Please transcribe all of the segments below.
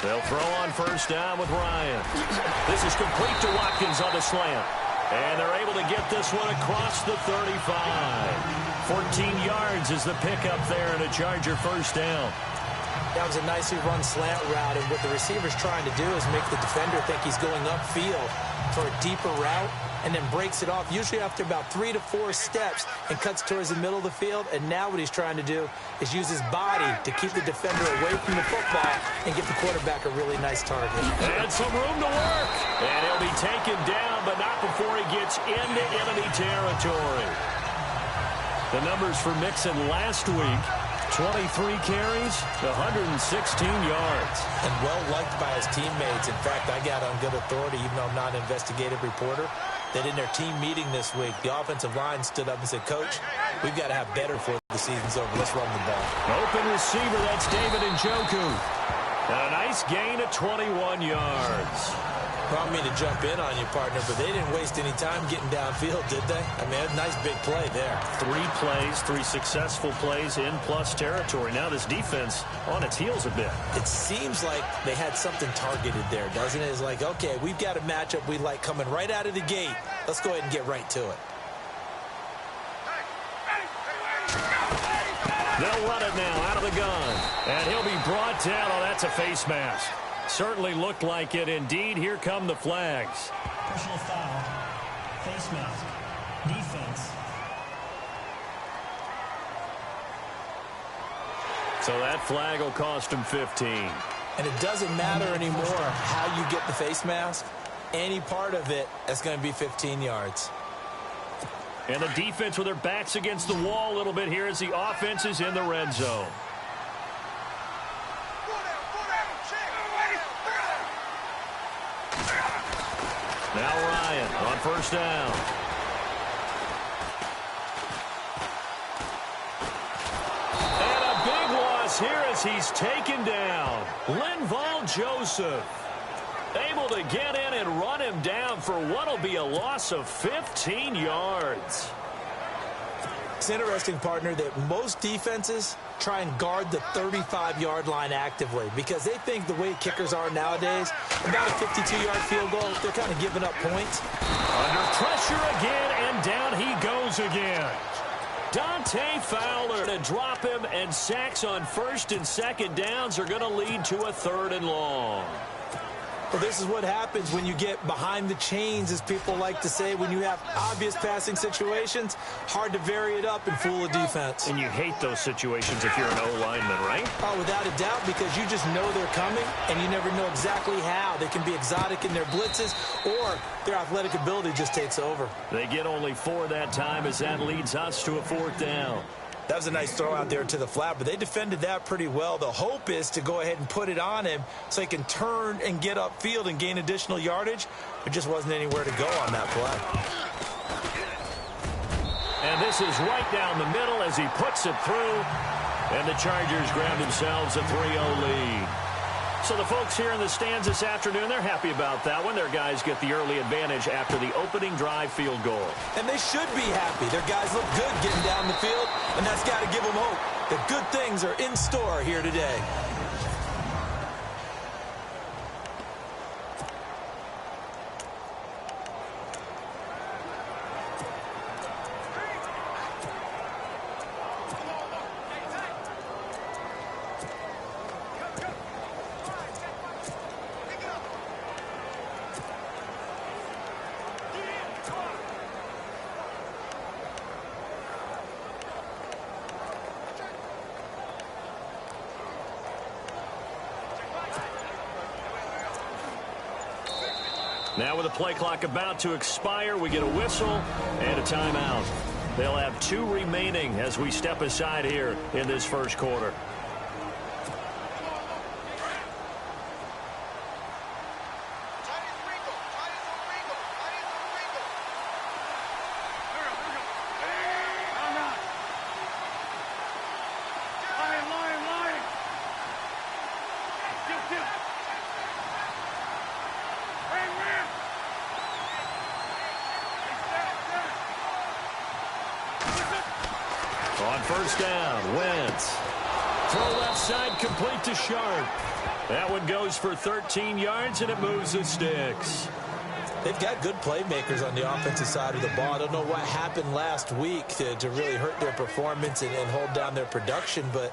They'll throw on first down with Ryan. This is complete to Watkins on the slant. And they're able to get this one across the 35. 14 yards is the pickup there and a Charger first down. That was a nicely run slant route, and what the receiver's trying to do is make the defender think he's going upfield for a deeper route and then breaks it off, usually after about 3 to 4 steps, and cuts towards the middle of the field. And now what he's trying to do is use his body to keep the defender away from the football and give the quarterback a really nice target. And some room to work. And he'll be taken down, but not before he gets into enemy territory. The numbers for Mixon last week: 23 carries, 116 yards. And well-liked by his teammates. In fact, I got on good authority, even though I'm not an investigative reporter, that in their team meeting this week, the offensive line stood up and said, "Coach, we've got to have better before the season's over. Let's run the ball." Open receiver, that's David Njoku. And a nice gain of 21 yards. Well, I mean to jump in on you, partner, but they didn't waste any time getting downfield, did they? I mean, a nice big play there. 3 plays, 3 successful plays in plus territory. Now this defense on its heels a bit. It seems like they had something targeted there, doesn't it? It's like, okay, we've got a matchup we like coming right out of the gate. Let's go ahead and get right to it. They'll run it now out of the gun. And he'll be brought down. Oh, that's a face mask. Certainly looked like it. Indeed, here come the flags. Personal foul. Face mask. Defense. So that flag will cost him 15. And it doesn't matter anymore how you get the face mask. Any part of it, that's going to be 15 yards. And the defense with their backs against the wall a little bit here as the offense is in the red zone. Now Ryan on first down. And a big loss here as he's taken down. Linval Joseph able to get in and run him down for what will be a loss of 15 yards. It's interesting, partner, that most defenses try and guard the 35-yard line actively because they think the way kickers are nowadays, about a 52-yard field goal, they're kind of giving up points. Under pressure again, and down he goes again. Dante Fowler to drop him, and sacks on first and second downs are going to lead to a 3rd and long. Well, this is what happens when you get behind the chains, as people like to say. When you have obvious passing situations, hard to vary it up and fool a defense. And you hate those situations if you're an O-lineman, right? Oh, without a doubt, because you just know they're coming, and you never know exactly how. They can be exotic in their blitzes, or their athletic ability just takes over. They get only 4 that time as that leads us to a 4th down. That was a nice throw out there to the flat, but they defended that pretty well. The hope is to go ahead and put it on him so he can turn and get upfield and gain additional yardage. There just wasn't anywhere to go on that play. And this is right down the middle as he puts it through. And the Chargers grab themselves a 3-0 lead. So the folks here in the stands this afternoon, they're happy about that one. Their guys get the early advantage after the opening drive field goal. And they should be happy. Their guys look good getting down the field, and that's got to give them hope that good things are in store here today. Now with the play clock about to expire, we get a whistle and a timeout. They'll have 2 remaining as we step aside here in this first quarter. On first down, Wentz Throw left side, complete to Sharp. That one goes for 13 yards, and it moves the sticks. They've got good playmakers on the offensive side of the ball. I don't know what happened last week to really hurt their performance and hold down their production, but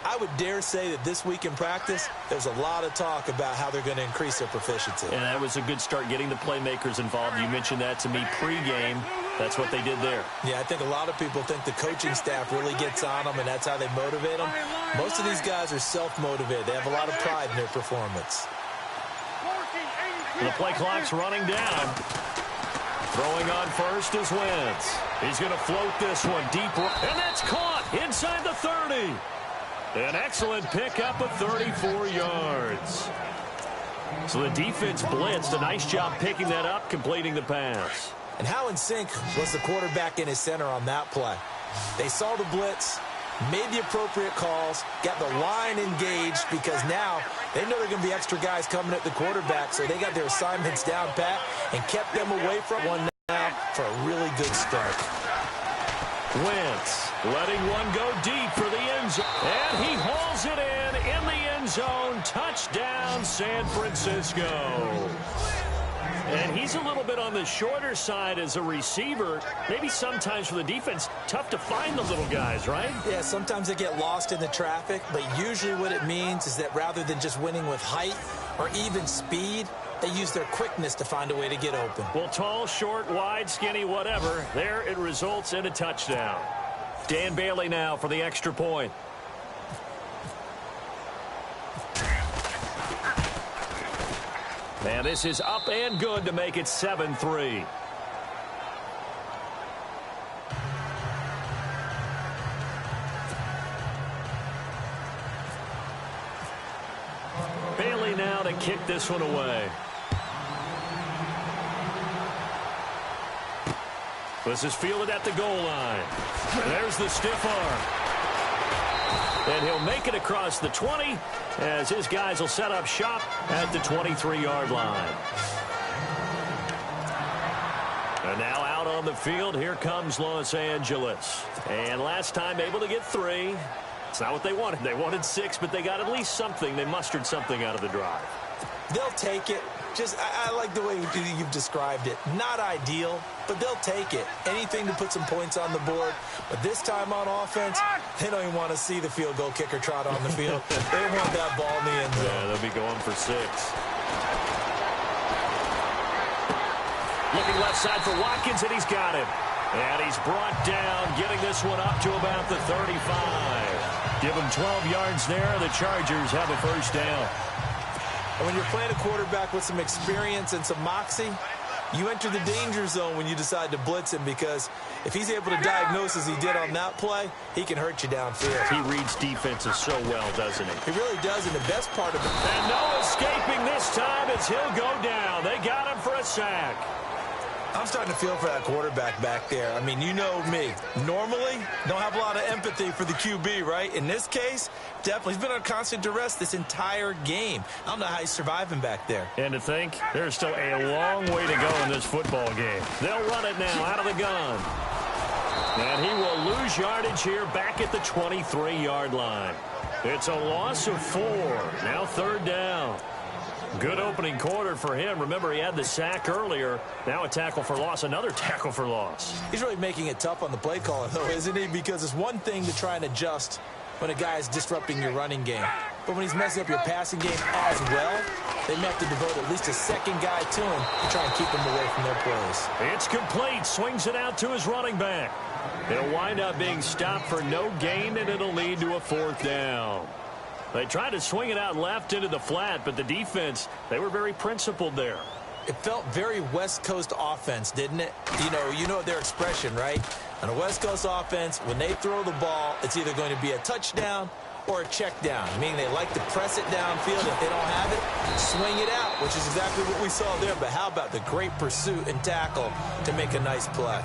I would dare say that this week in practice, there's a lot of talk about how they're going to increase their proficiency. And that was a good start, getting the playmakers involved. You mentioned that to me pregame. That's what they did there. Yeah, I think a lot of people think the coaching staff really gets on them, and that's how they motivate them. Most of these guys are self-motivated. They have a lot of pride in their performance. The play clock's running down. Throwing on first is Wentz. He's going to float this one deep, and that's caught inside the 30. An excellent pickup of 34 yards. So the defense blitzed. A nice job picking that up, completing the pass. And how in sync was the quarterback in his center on that play? They saw the blitz, made the appropriate calls, got the line engaged, because now they know there are going to be extra guys coming at the quarterback, so they got their assignments down pat and kept them away from one now for a really good start. Wentz letting one go deep for the end zone, and he hauls it in the end zone. Touchdown, San Francisco. And he's a little bit on the shorter side as a receiver. Maybe sometimes for the defense, tough to find the little guys, right? Yeah, sometimes they get lost in the traffic, but usually what it means is that rather than just winning with height or even speed, they use their quickness to find a way to get open. Well, tall, short, wide, skinny, whatever, there it results in a touchdown. Dan Bailey now for the extra point. And this is up and good to make it 7-3. Bailey now to kick this one away. This is fielded at the goal line. There's the stiff arm. And he'll make it across the 20 as his guys will set up shop at the 23-yard line. And now out on the field, here comes Los Angeles. And last time able to get 3. It's not what they wanted. They wanted 6, but they got at least something. They mustered something out of the drive. They'll take it. I like the way you've described it. Not ideal, but they'll take it. Anything to put some points on the board. But this time on offense, they don't even want to see the field goal kicker trot on the field. They want that ball in the end zone. Yeah, they'll be going for 6. Looking left side for Watkins, and he's got him. And he's brought down, getting this one up to about the 35. Give him 12 yards there. The Chargers have a first down. And when you're playing a quarterback with some experience and some moxie, you enter the danger zone when you decide to blitz him, because if he's able to diagnose as he did on that play, he can hurt you downfield. He reads defenses so well, doesn't he? He really does, and the best part of it. And no escaping this time as he'll go down. They got him for a sack. I'm starting to feel for that quarterback back there. I mean, you know me. Normally, don't have a lot of empathy for the QB, right? In this case, definitely. He's been on constant duress this entire game. I don't know how he's surviving back there. And to think, there's still a long way to go in this football game. They'll run it now out of the gun. And he will lose yardage here back at the 23-yard line. It's a loss of 4. Now 3rd down. Good opening quarter for him. Remember, he had the sack earlier. Now a tackle for loss, another tackle for loss. He's really making it tough on the play caller, though, isn't he? Because it's one thing to try and adjust when a guy is disrupting your running game. But when he's messing up your passing game as well, they may have to devote at least a second guy to him to try and keep him away from their plays. It's complete. Swings it out to his running back. It'll wind up being stopped for no gain, and it'll lead to a 4th down. They tried to swing it out left into the flat, but the defense, they were very principled there. It felt very West Coast offense, didn't it? You know their expression, right? On a West Coast offense, when they throw the ball, it's either going to be a touchdown or a check down, meaning they like to press it downfield. If they don't have it, swing it out, which is exactly what we saw there. But how about the great pursuit and tackle to make a nice play?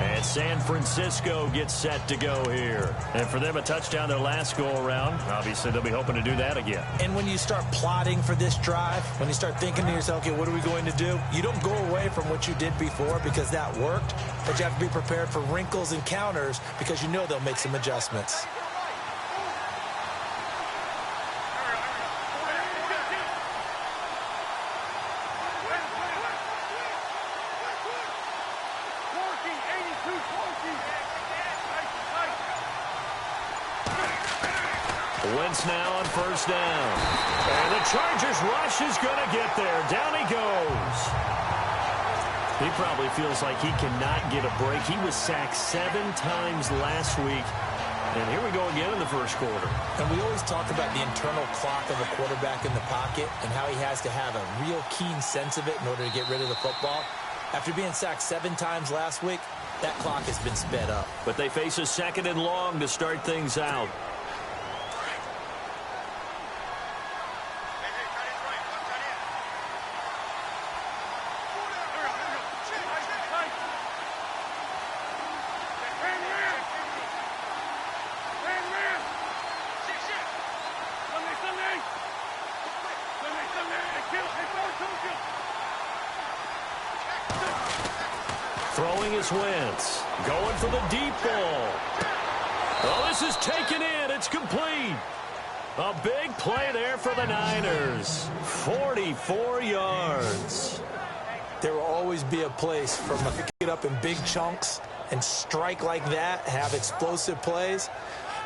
And San Francisco gets set to go here. And for them, a touchdown their last go-around. Obviously, they'll be hoping to do that again. And when you start plotting for this drive, when you start thinking to yourself, okay, what are we going to do? You don't go away from what you did before because that worked, but you have to be prepared for wrinkles and counters because you know they'll make some adjustments. Wentz now on first down. And the Chargers rush is going to get there. Down he goes. He probably feels like he cannot get a break. He was sacked 7 times last week. And here we go again in the first quarter. And we always talk about the internal clock of a quarterback in the pocket and how he has to have a real keen sense of it in order to get rid of the football. After being sacked 7 times last week, that clock has been sped up. But they face a 2nd and long to start things out. Throwing is Wentz. Going for the deep ball. Oh, this is taken in. It's complete. A big play there for the Niners. 44 yards. There will always be a place for him to get up in big chunks and strike like that, have explosive plays.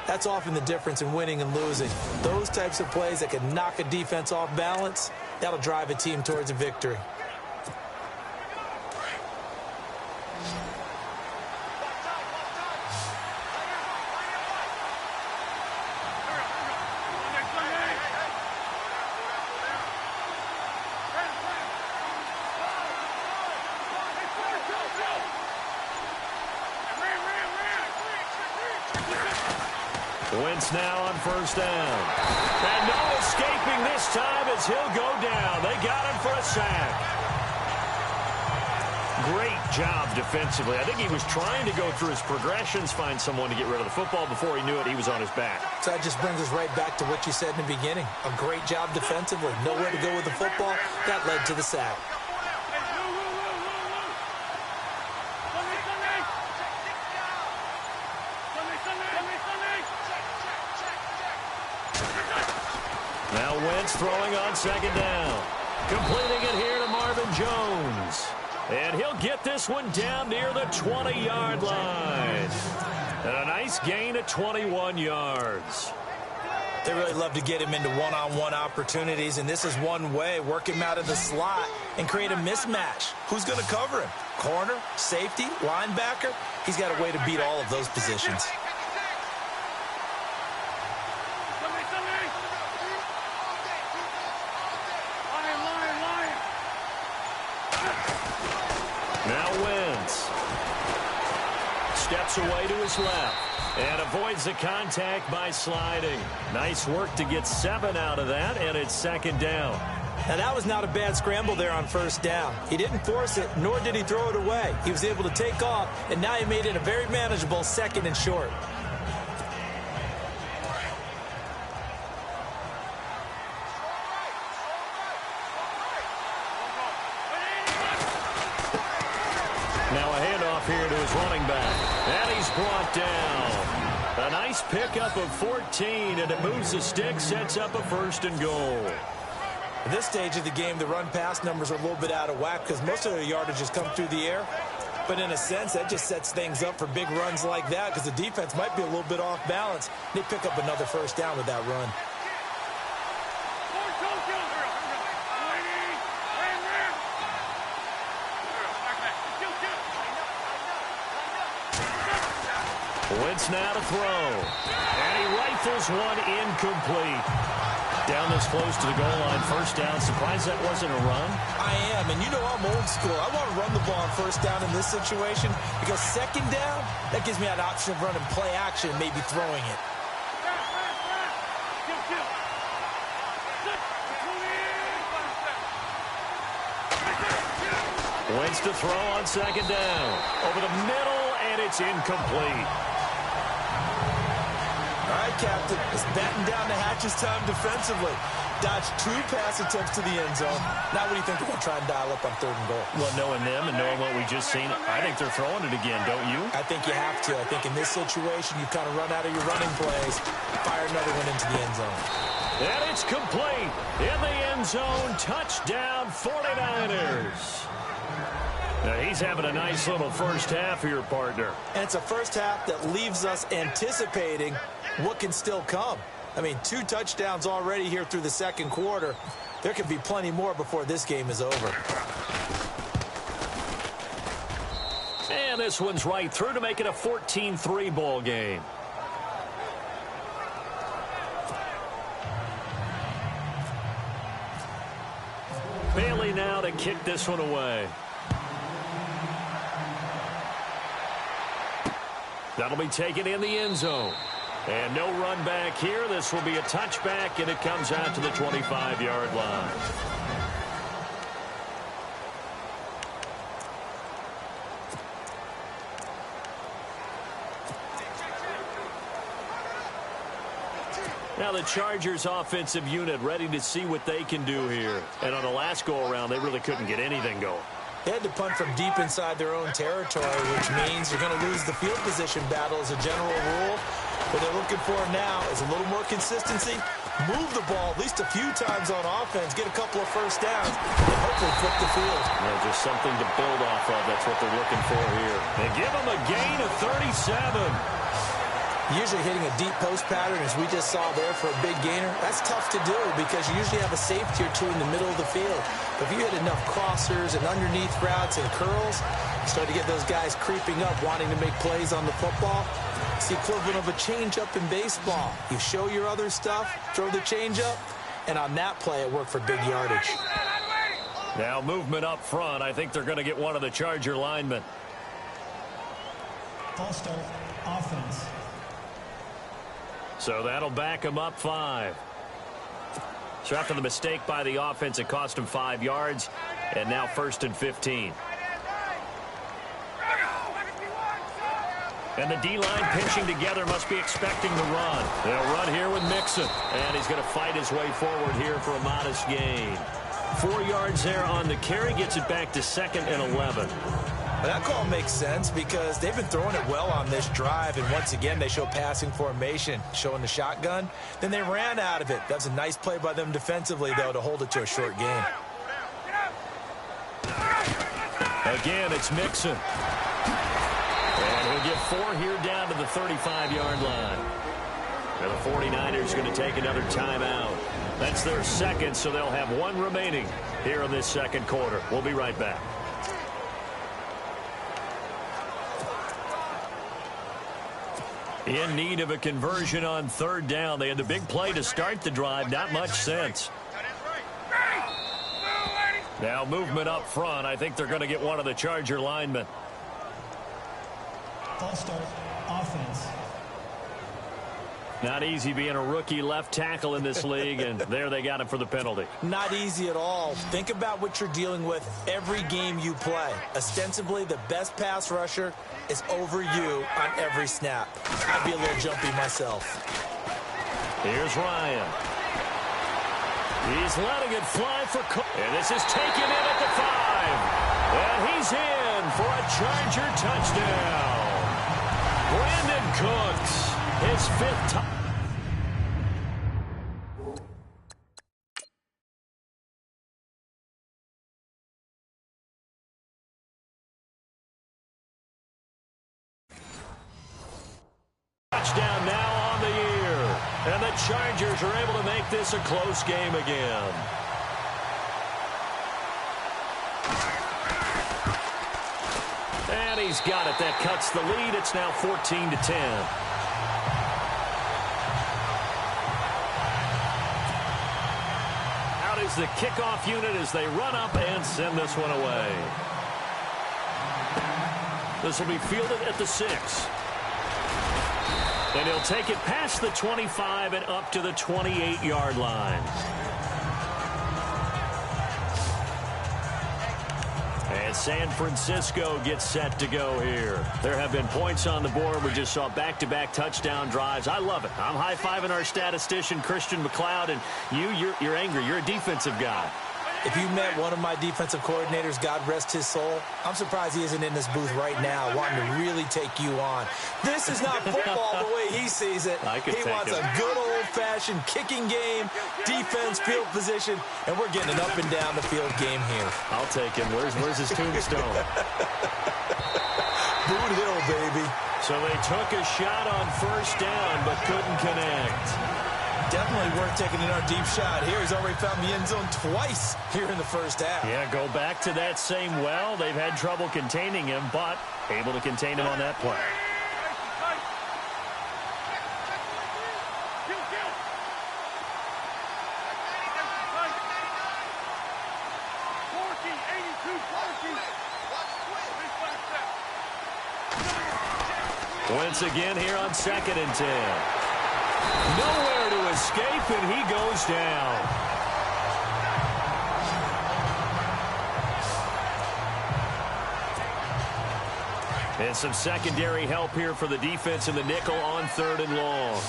That's often the difference in winning and losing. Those types of plays that can knock a defense off balance, that'll drive a team towards a victory. Wentz now on first down. And no escaping this time as he'll go down. They got him for a sack. Great job defensively. I think he was trying to go through his progressions, find someone to get rid of the football. Before he knew it, he was on his back. So that just brings us right back to what you said in the beginning. A great job defensively. Nowhere to go with the football. That led to the sack. Now Wentz throwing on 2nd down. Completing it here to Marvin Jones. And he'll get this one down near the 20-yard line. And a nice gain of 21 yards. They really love to get him into one-on-one opportunities, and this is one way. Work him out of the slot and create a mismatch. Who's going to cover him? Corner, safety, linebacker? He's got a way to beat all of those positions. Now Wentz steps away to his left and avoids the contact by sliding. Nice work to get 7 out of that, and it's 2nd down. Now, that was not a bad scramble there on first down. He didn't force it, nor did he throw it away. He was able to take off, and now he made it a very manageable 2nd and short. Now a handoff here to his running back. And he's brought down. A nice pickup of 14, and it moves the stick, sets up a 1st and goal. At this stage of the game, the run-pass numbers are a little bit out of whack because most of their yardage has come through the air. But in a sense, that just sets things up for big runs like that because the defense might be a little bit off balance. They pick up another 1st down with that run. Wentz now to throw. And he rifles one incomplete. Down this close to the goal line, 1st down. Surprised that wasn't a run? I am, and you know I'm old school. I want to run the ball on 1st down in this situation because 2nd down, that gives me an option of running play action and maybe throwing it. Wentz to throw on 2nd down. Over the middle, and it's incomplete. All right, Captain, it's batten down the hatches time defensively. Dodged 2 pass attempts to the end zone. Now what do you think they're going to try and dial up on 3rd and goal? Well, knowing them and knowing what we just seen, I think they're throwing it again, don't you? I think you have to. I think in this situation, you kind of run out of your running plays, fire another one into the end zone. And it's complete. In the end zone, touchdown 49ers. Now, he's having a nice little first half here, partner. And it's a first half that leaves us anticipating what can still come. I mean, 2 touchdowns already here through the second quarter. There could be plenty more before this game is over. And this one's right through to make it a 14-3 ball game. Bailey now to kick this one away. That'll be taken in the end zone. And no run back here. This will be a touchback, and it comes out to the 25-yard line. Now the Chargers offensive unit ready to see what they can do here. And on the last go-around, they really couldn't get anything going. They had to punt from deep inside their own territory, which means you're going to lose the field position battle as a general rule. What they're looking for now is a little more consistency, move the ball at least a few times on offense, get a couple of first downs, and hopefully flip the field. Yeah, just something to build off of. That's what they're looking for here. They give them a gain of 37. Usually hitting a deep post pattern, as we just saw there for a big gainer, that's tough to do because you usually have a safety or two in the middle of the field. But if you hit enough crossers and underneath routes and curls, you start to get those guys creeping up, wanting to make plays on the football. It's the equivalent of a changeup in baseball. You show your other stuff, throw the changeup, and on that play, it worked for big yardage. Now movement up front. I think they're going to get one of the Charger linemen. False start, offense. So that'll back him up 5. So after the mistake by the offense, it cost him 5 yards. And now 1st and 15. And the D-line pinching together, must be expecting the run. They'll run here with Mixon. And he's going to fight his way forward here for a modest gain. 4 yards there on the carry, gets it back to 2nd and 11. That call makes sense because they've been throwing it well on this drive, and once again they show passing formation, showing the shotgun. Then they ran out of it. That's a nice play by them defensively, though, to hold it to a short gain. Again, it's Mixon. And he'll get 4 here down to the 35-yard line. And the 49ers going to take another timeout. That's their 2nd, so they'll have 1 remaining here in this 2nd quarter. We'll be right back. In need of a conversion on 3rd down. They had the big play to start the drive. Not much sense. Now movement up front. I think they're going to get one of the Charger linemen. False start, offense. Not easy being a rookie left tackle in this league, and there they got him for the penalty. Not easy at all. Think about what you're dealing with every game you play. Ostensibly, the best pass rusher is over you on every snap. I'd be a little jumpy myself. Here's Ryan. He's letting it fly for Cook. And this is taken in at the 5. And he's in for a Charger touchdown. Brandon Cooks, his 5th touchdown. Touchdown now on the year. And the Chargers are able to make this a close game again. And he's got it. That cuts the lead. It's now 14-10. Out is the kickoff unit as they run up and send this one away. This will be fielded at the 6. And he'll take it past the 25 and up to the 28-yard line. And San Francisco gets set to go here. There have been points on the board. We just saw back-to-back touchdown drives. I love it. I'm high-fiving our statistician, Christian McLeod, and you're angry. You're a defensive guy. If you met one of my defensive coordinators, God rest his soul, I'm surprised he isn't in this booth right now wanting to really take you on. This is not football the way he sees it. He wants a good old-fashioned kicking game, defense, field position, and we're getting an up and down the field game here. I'll take him. Where's his tombstone? Boot Hill, baby. So they took a shot on 1st down but couldn't connect. Definitely worth taking another deep shot here. He's already found the end zone twice here in the first half. Yeah, go back to that same well. They've had trouble containing him, but able to contain him on that play. Once again here on 2nd and 10. Nowhere to escape, and he goes down. And some secondary help here for the defense in the nickel on 3rd and long.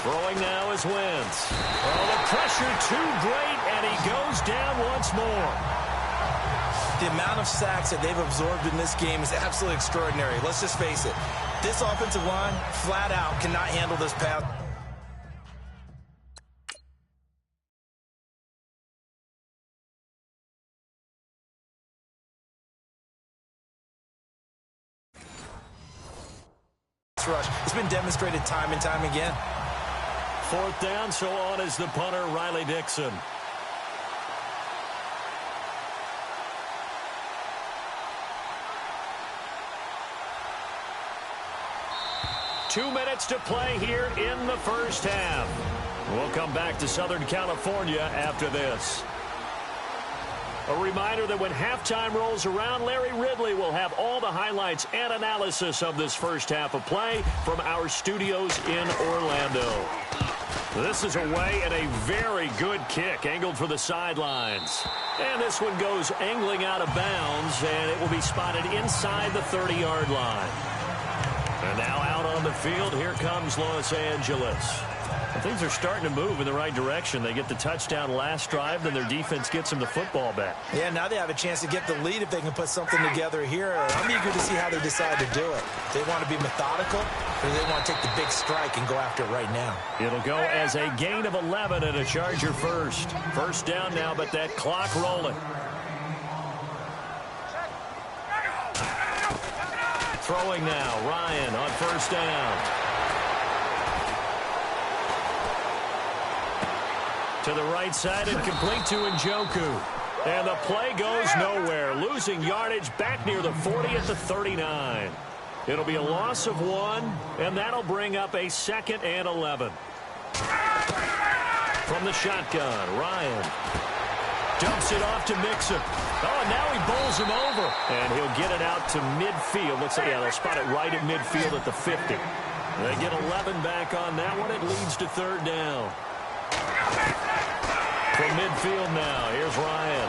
Throwing now is Wentz. Oh, the pressure too great, and he goes down once more. The amount of sacks that they've absorbed in this game is absolutely extraordinary. Let's just face it. This offensive line, flat out, cannot handle this pass. Rush. It's been demonstrated time and time again. 4th down, so on is the punter, Riley Dixon. Two minutes to play here in the first half. We'll come back to Southern California after this. A reminder that when halftime rolls around, Larry Ridley will have all the highlights and analysis of this first half of play from our studios in Orlando. This is away and a very good kick, angled for the sidelines. And this one goes angling out of bounds, and it will be spotted inside the 30-yard line. And now out on the field, here comes Los Angeles. And things are starting to move in the right direction. They get the touchdown last drive, then their defense gets them the football back. Yeah, now they have a chance to get the lead if they can put something together here. I'm eager to see how they decide to do it. They want to be methodical, or they want to take the big strike and go after it right now. It'll go as a gain of 11 and a Charger first. First down now, but that clock rolling. Throwing now, Ryan on first down. To the right side and complete to Njoku. And the play goes nowhere. Losing yardage back near the 40 at the 39. It'll be a loss of 1, and that'll bring up a 2nd and 11. From the shotgun, Ryan dumps it off to Mixon. Oh, and now he bowls him over. And he'll get it out to midfield. Looks like, yeah, they'll spot it right at midfield at the 50. They get 11 back on that one. It leads to 3rd down. From midfield now, here's Ryan.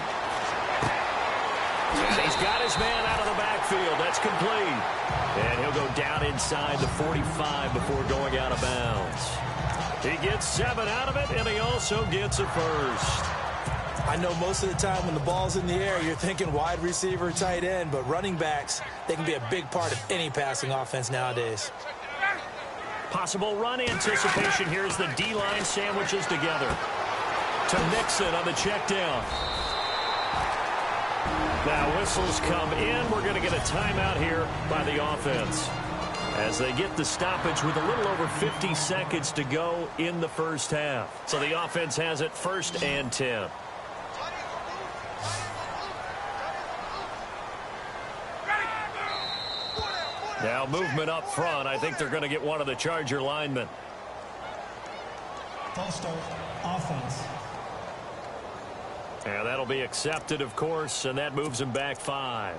And he's got his man out of the backfield. That's complete. And he'll go down inside the 45 before going out of bounds. He gets 7 out of it, and he also gets a first. I know most of the time when the ball's in the air, you're thinking wide receiver, tight end, but running backs, they can be a big part of any passing offense nowadays. Possible run anticipation here as the D-line sandwiches together. To Mixon on the check down. Now whistles come in. We're going to get a timeout here by the offense as they get the stoppage with a little over 50 seconds to go in the first half. So the offense has it 1st and 10. Now movement up front. I think they're going to get one of the Charger linemen. False start, offense. And that'll be accepted, of course, and that moves him back 5.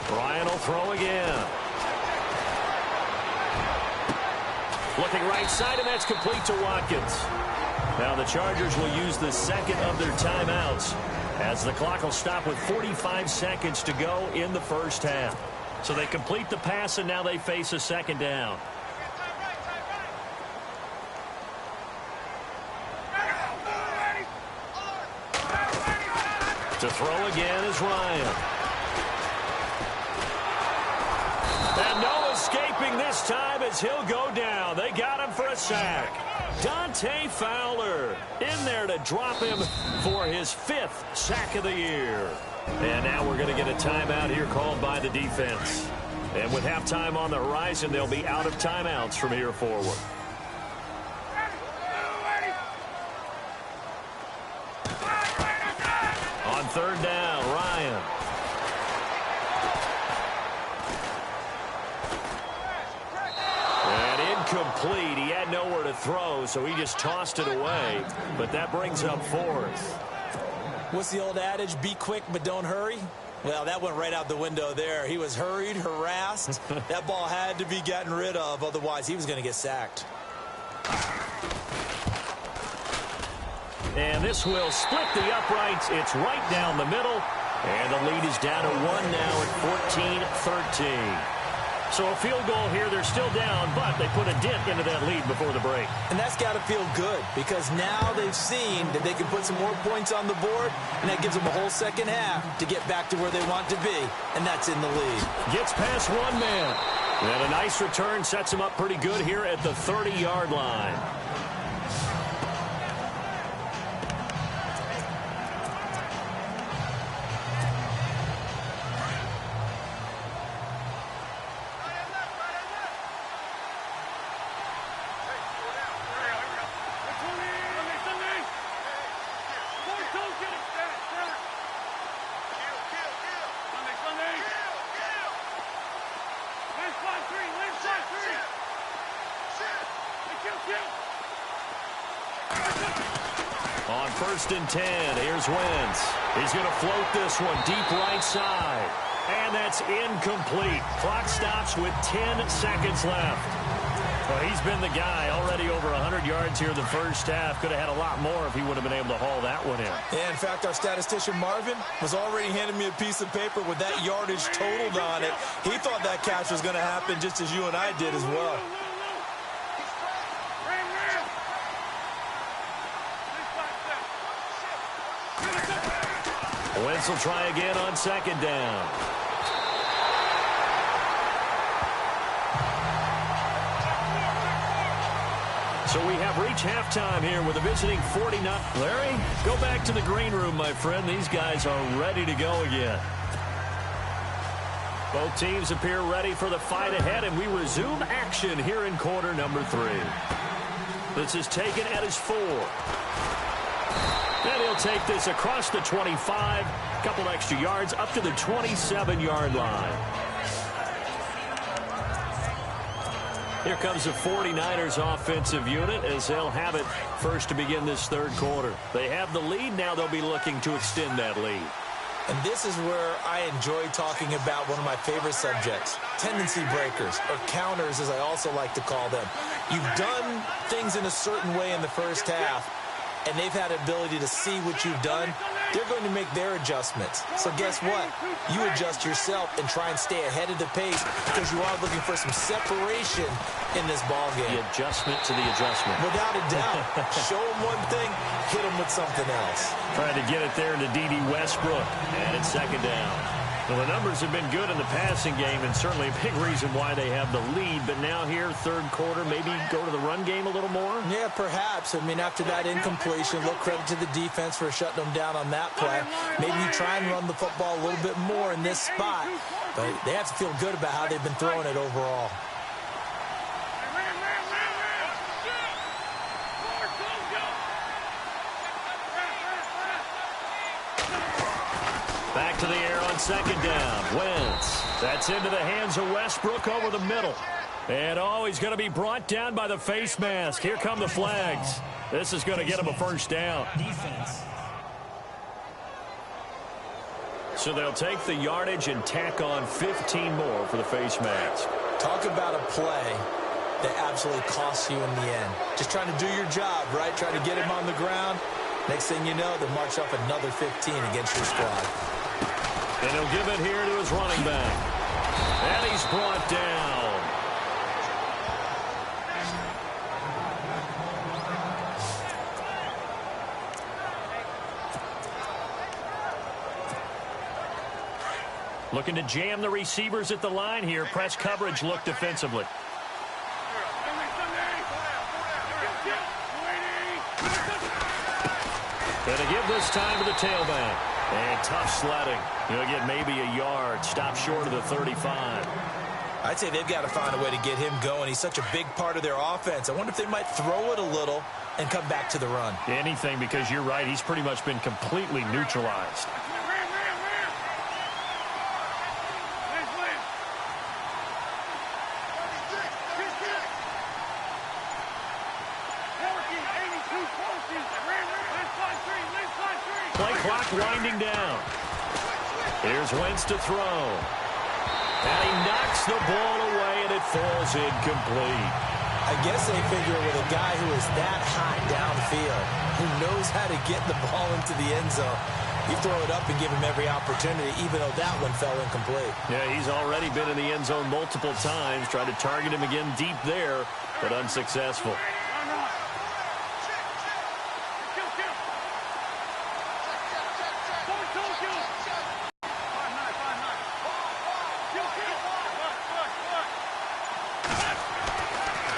Ryan will throw again. Looking right side, and that's complete to Watkins. Now the Chargers will use the 2nd of their timeouts as the clock will stop with 45 seconds to go in the first half. So they complete the pass, and now they face a second down. To throw again is Ryan. And no escaping this time as he'll go down. They got him for a sack. Dante Fowler in there to drop him for his 5th sack of the year. And now we're going to get a timeout here called by the defense. And with halftime on the horizon, they'll be out of timeouts from here forward. On third down, Ryan. And incomplete. He had nowhere to throw, so he just tossed it away. But that brings up 4th. What's the old adage? Be quick, but don't hurry. Well, that went right out the window there. He was hurried, harassed. That ball had to be gotten rid of, otherwise he was going to get sacked. And this will split the uprights. It's right down the middle. And the lead is down to 1 now at 14-13. So a field goal here. They're still down, but they put a dent into that lead before the break. And that's got to feel good because now they've seen that they can put some more points on the board, and that gives them a whole second half to get back to where they want to be, and that's in the lead. Gets past one man. And a nice return sets him up pretty good here at the 30-yard line. On 1st and 10, here's Wentz. He's going to float this one deep right side. And that's incomplete. Clock stops with 10 seconds left. Well, he's been the guy already over 100 yards here in the first half. Could have had a lot more if he would have been able to haul that one in. Yeah, in fact, our statistician Marvin was already handing me a piece of paper with that yardage totaled on it. He thought that catch was going to happen just as you and I did as well. Wentz will try again on second down. So we have reached halftime here with a visiting 49. Larry, go back to the green room, my friend. These guys are ready to go again. Both teams appear ready for the fight ahead, and we resume action here in quarter number 3. This is taken at his 4. And he'll take this across the 25, a couple extra yards up to the 27-yard line. Here comes the 49ers offensive unit as they'll have it first to begin this third quarter. They have the lead. Now they'll be looking to extend that lead. And this is where I enjoy talking about one of my favorite subjects, tendency breakers, or counters as I also like to call them. You've done things in a certain way in the first half, and they've had an ability to see what you've done. They're going to make their adjustments. So guess what? You adjust yourself and try and stay ahead of the pace because you are looking for some separation in this ball game. The adjustment to the adjustment. Without a doubt. Show them one thing, hit them with something else. Trying to get it there to D.D. Westbrook. And it's second down. Well, the numbers have been good in the passing game, and certainly a big reason why they have the lead. But now here, third quarter, maybe go to the run game a little more? Yeah, perhaps. I mean, after that incompletion, look, credit to the defense for shutting them down on that play. Maybe you try and run the football a little bit more in this spot. But they have to feel good about how they've been throwing it overall. Back to the air on second down. Wentz. That's into the hands of Westbrook over the middle. And, oh, he's going to be brought down by the face mask. Here come the flags. This is going to get him a first down. Defense. So they'll take the yardage and tack on 15 more for the face mask. Talk about a play that absolutely costs you in the end. Just trying to do your job, right? Trying to get him on the ground. Next thing you know, they'll march up another 15 against your squad. And he'll give it here to his running back. And he's brought down. Looking to jam the receivers at the line here. Press coverage look defensively. Gonna give this time to the tailback. And tough sledding. He'll get maybe a yard. Stop short of the 35. I'd say they've got to find a way to get him going. He's such a big part of their offense. I wonder if they might throw it a little and come back to the run. Anything, because you're right. He's pretty much been completely neutralized. Play clock winding down. Here's Wentz to throw. And he knocks the ball away, and it falls incomplete. I guess they figure with a guy who is that hot downfield, who knows how to get the ball into the end zone, you throw it up and give him every opportunity, even though that one fell incomplete. Yeah, he's already been in the end zone multiple times. Tried to target him again deep there, but unsuccessful.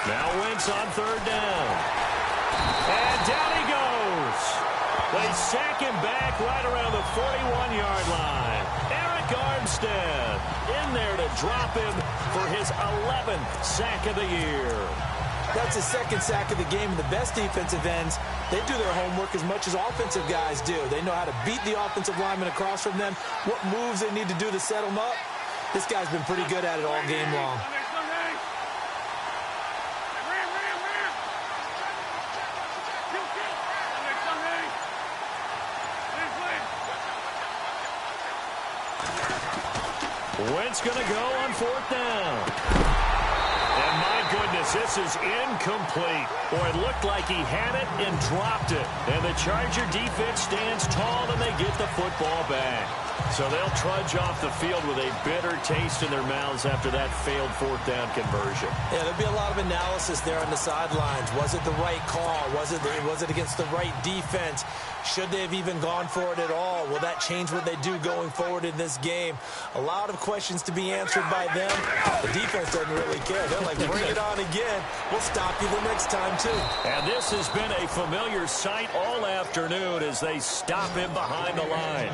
Now Wentz on third down. And down he goes. They sack him back right around the 41-yard line. Eric Armstead in there to drop him for his 11th sack of the year. That's his second sack of the game. And the best defensive ends, they do their homework as much as offensive guys do. They know how to beat the offensive lineman across from them, what moves they need to do to set them up. This guy's been pretty good at it all game long. Wentz going to go on fourth down. And my goodness, this is incomplete. Boy, it looked like he had it and dropped it. And the Charger defense stands tall and they get the football back. So they'll trudge off the field with a bitter taste in their mouths after that failed fourth down conversion. Yeah, there'll be a lot of analysis there on the sidelines. Was it the right call? Was it against the right defense? Should they have even gone for it at all? Will that change what they do going forward in this game? A lot of questions to be answered by them. The defense doesn't really care. They're like, bring it on again. We'll stop you the next time, too. And this has been a familiar sight all afternoon as they stop him behind the line.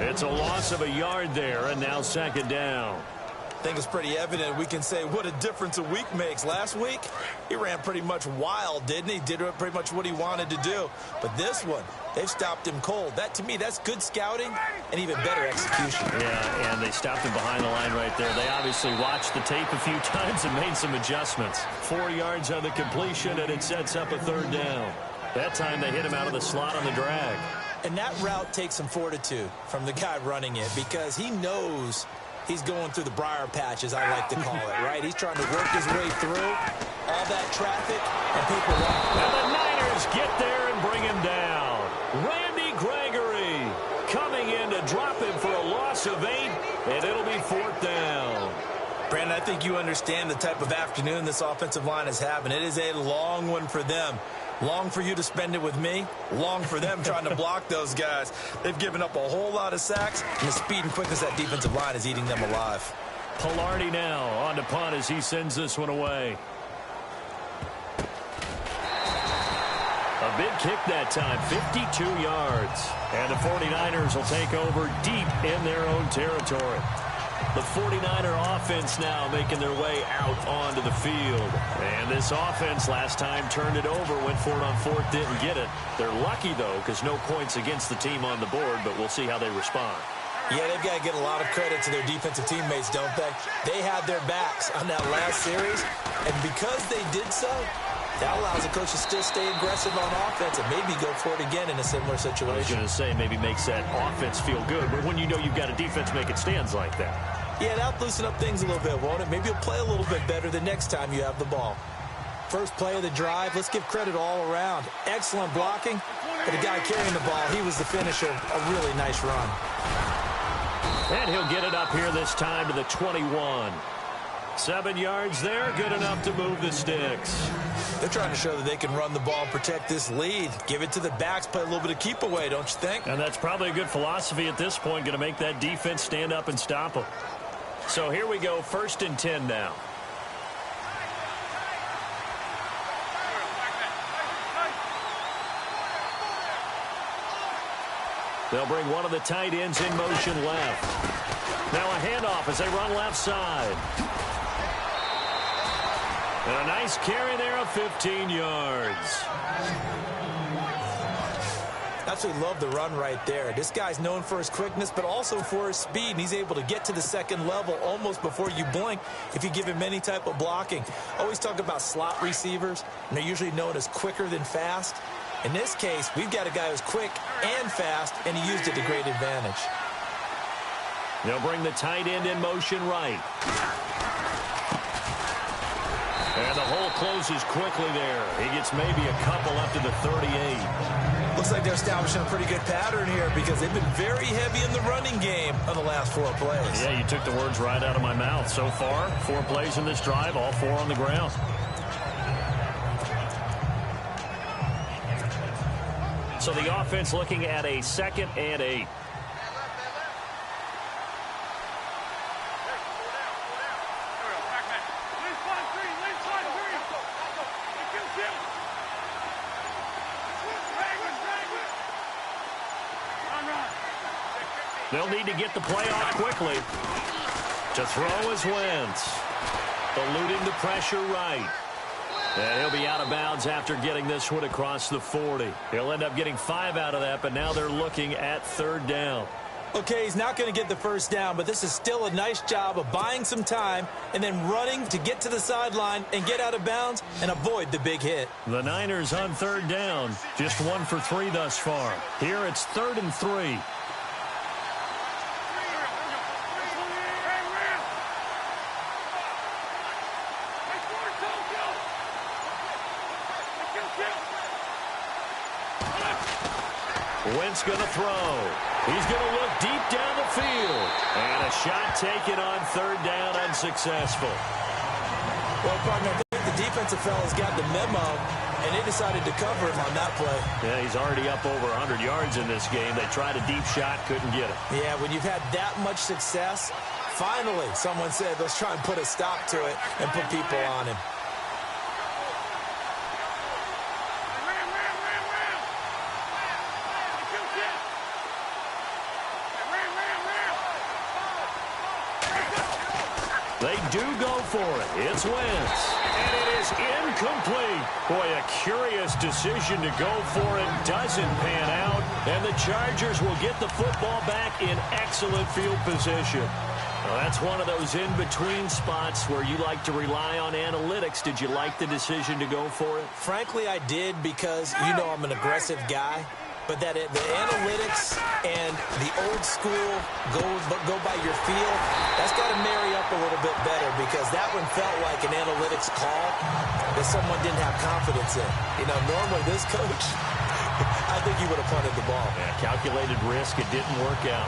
It's a loss of a yard there, and now second down. I think it's pretty evident. We can say what a difference a week makes. Last week, he ran pretty much wild, didn't he? Did pretty much what he wanted to do. But this one, they've stopped him cold. That, to me, that's good scouting and even better execution. Yeah, and they stopped him behind the line right there. They obviously watched the tape a few times and made some adjustments. 4 yards on the completion, and it sets up a third down. That time they hit him out of the slot on the drag. And that route takes some fortitude from the guy running it because he knows he's going through the briar patch, as I like to call it, right? He's trying to work his way through all that traffic, and people run. And the Niners get there and bring him down. Randy Gregory coming in to drop him for a loss of 8, and it'll be fourth down. Brandon, I think you understand the type of afternoon this offensive line is having. It is a long one for them. Long for you to spend it with me. Long for them trying to block those guys. They've given up a whole lot of sacks, and the speed and quickness of that defensive line is eating them alive. Pilardi now on to punt as he sends this one away. A big kick that time, 52 yards. And the 49ers will take over deep in their own territory. The 49er offense now making their way out onto the field. And this offense last time turned it over, went for it on fourth, didn't get it. They're lucky, though, because no points against the team on the board, but we'll see how they respond. Yeah, they've got to get a lot of credit to their defensive teammates, don't they? They had their backs on that last series, and because they did so, that allows the coach to still stay aggressive on offense and maybe go for it again in a similar situation. I was going to say maybe makes that offense feel good, but when you know you've got a defense making stands like that. Yeah, that'll loosen up things a little bit, won't it? Maybe you'll play a little bit better the next time you have the ball. First play of the drive, let's give credit all around. Excellent blocking, but the guy carrying the ball, he was the finisher. A really nice run. And he'll get it up here this time to the 21. 7 yards there, good enough to move the sticks. They're trying to show that they can run the ball and protect this lead. Give it to the backs, play a little bit of keep away, don't you think? And that's probably a good philosophy at this point, going to make that defense stand up and stop them. So here we go, 1st and 10 now. They'll bring one of the tight ends in motion left. Now a handoff as they run left side. And a nice carry there of 15 yards. Absolutely love the run right there. This guy's known for his quickness, but also for his speed. And he's able to get to the second level almost before you blink if you give him any type of blocking. Always talk about slot receivers, and they're usually known as quicker than fast. In this case, we've got a guy who's quick and fast, and he used it to great advantage. They'll bring the tight end in motion right. And the hole closes quickly there. He gets maybe a couple up to the 38. Looks like they're establishing a pretty good pattern here because they've been very heavy in the running game on the last 4 plays. Yeah, you took the words right out of my mouth. So far, 4 plays in this drive, all 4 on the ground. So the offense looking at a 2nd and 8. They'll need to get the play off quickly. To throw is Wentz. Eluding the pressure right. And he'll be out of bounds after getting this one across the 40. He'll end up getting 5 out of that, but now they're looking at 3rd down. Okay, he's not going to get the 1st down, but this is still a nice job of buying some time and then running to get to the sideline and get out of bounds and avoid the big hit. The Niners on 3rd down. Just 1 for 3 thus far. Here it's 3rd and 3. Wentz going to throw. He's going to look deep down the field. And a shot taken on 3rd down, unsuccessful. Well, partner, I think the defensive fellas got the memo, and they decided to cover him on that play. Yeah, he's already up over 100 yards in this game. They tried a deep shot, couldn't get it. Yeah, when you've had that much success, finally someone said, let's try and put a stop to it and put people on him. They do go for it. It's Wentz. And it is incomplete. Boy, a curious decision to go for it. Doesn't pan out. And the Chargers will get the football back in excellent field position. Well, that's one of those in-between spots where you like to rely on analytics. Did you like the decision to go for it? Frankly, I did because, you know, I'm an aggressive guy. But that the analytics and the old school go by your feel, that's got to marry up a little bit better because that one felt like an analytics call that someone didn't have confidence in. You know, normally this coach, I think he would have punted the ball. Yeah, calculated risk. It didn't work out.